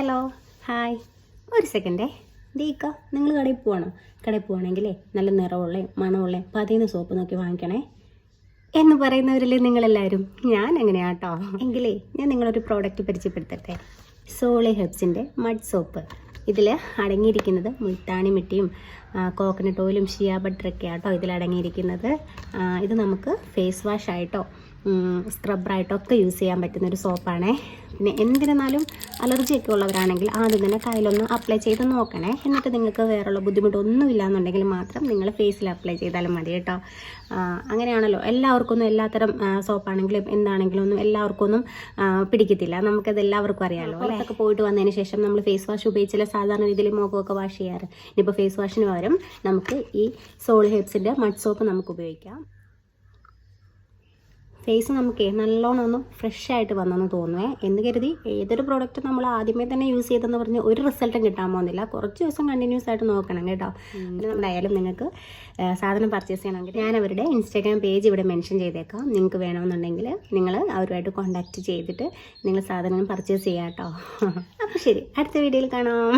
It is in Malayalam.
Hello hi. ഒരു സെക്കൻഡേ ദീക്ക, നിങ്ങൾ കടയിൽ പോവാണോ? കടയിൽ പോവാണെങ്കിലേ നല്ല നിറമുള്ളയും മണമുള്ളയും പതിയുന്ന സോപ്പ് നോക്കി വാങ്ങിക്കണേ എന്ന് പറയുന്നവരില്ലേ നിങ്ങളെല്ലാവരും. ഞാൻ എങ്ങനെയാട്ടോ. എങ്കിലേ ഞാൻ നിങ്ങളൊരു പ്രോഡക്റ്റ് പരിചയപ്പെടുത്തട്ടെ. സോളി ഹെർബ്സിൻ്റെ മഡ് സോപ്പ്. ഇതിൽ അടങ്ങിയിരിക്കുന്നത് മുൾട്ടാണി മിട്ടിയും കോക്കനട്ട് ഓയിലും ഷിയ ബട്ടറൊക്കെ ആട്ടോ ഇതിലടങ്ങിയിരിക്കുന്നത്. ഇത് നമുക്ക് ഫേസ് വാഷ് ആയിട്ടോ സ്ക്രബ്ബറായിട്ടോ ഒക്കെ യൂസ് ചെയ്യാൻ പറ്റുന്നൊരു സോപ്പാണേ. പിന്നെ എന്തിരുന്നാലും അലർജിയൊക്കെ ഉള്ളവരാണെങ്കിൽ ആദ്യം തന്നെ കയ്യിലൊന്ന് അപ്ലൈ ചെയ്ത് നോക്കണേ. എന്നിട്ട് നിങ്ങൾക്ക് വേറെയുള്ള ബുദ്ധിമുട്ടൊന്നും ഇല്ലാന്നുണ്ടെങ്കിൽ മാത്രം നിങ്ങൾ ഫേസിൽ അപ്ലൈ ചെയ്താലും മതി കേട്ടോ. അങ്ങനെയാണല്ലോ, എല്ലാവർക്കൊന്നും എല്ലാത്തരം സോപ്പാണെങ്കിലും എന്താണെങ്കിലും ഒന്നും എല്ലാവർക്കൊന്നും പിടിക്കത്തില്ല. നമുക്കത് എല്ലാവർക്കും അറിയാമല്ലോ. അതൊക്കെ പോയിട്ട് വന്നതിന് ശേഷം നമ്മൾ ഫേസ് വാഷ് ഉപയോഗിച്ചില്ല സാധാരണ രീതിയിൽ മുഖമൊക്കെ വാഷ് ചെയ്യാറ്. ഇനിയിപ്പോൾ ഫേസ് വാഷിന് പകരം നമുക്ക് ഈ സോളി ഹെർബ്സിൻ്റെ മഡ് സോപ്പ് നമുക്ക് ഉപയോഗിക്കാം. ഫേസ് നമുക്ക് നല്ലോണം ഒന്ന് ഫ്രഷ് ആയിട്ട് വന്നെന്ന് തോന്നുവേ. എന്ന് കരുതി ഏതൊരു പ്രോഡക്റ്റ് നമ്മൾ ആദ്യമേ തന്നെ യൂസ് ചെയ്തെന്ന് പറഞ്ഞ് ഒരു റിസൾട്ടും കിട്ടാൻ പോകുന്നില്ല. കുറച്ച് ദിവസം കണ്ടിന്യൂസ് ആയിട്ട് നോക്കണം കേട്ടോ. എന്തായാലും നിങ്ങൾക്ക് സാധനം പർച്ചേസ് ചെയ്യണമെങ്കിൽ ഞാൻ അവരുടെ ഇൻസ്റ്റാഗ്രാം പേജ് ഇവിടെ മെൻഷൻ ചെയ്തേക്കാം. നിങ്ങൾക്ക് വേണമെന്നുണ്ടെങ്കിൽ നിങ്ങൾ അവരുമായിട്ട് കോൺടാക്റ്റ് ചെയ്തിട്ട് നിങ്ങൾ സാധനം പർച്ചേസ് ചെയ്യാം കേട്ടോ. അപ്പോൾ ശരി, അടുത്ത വീഡിയോയിൽ കാണാം.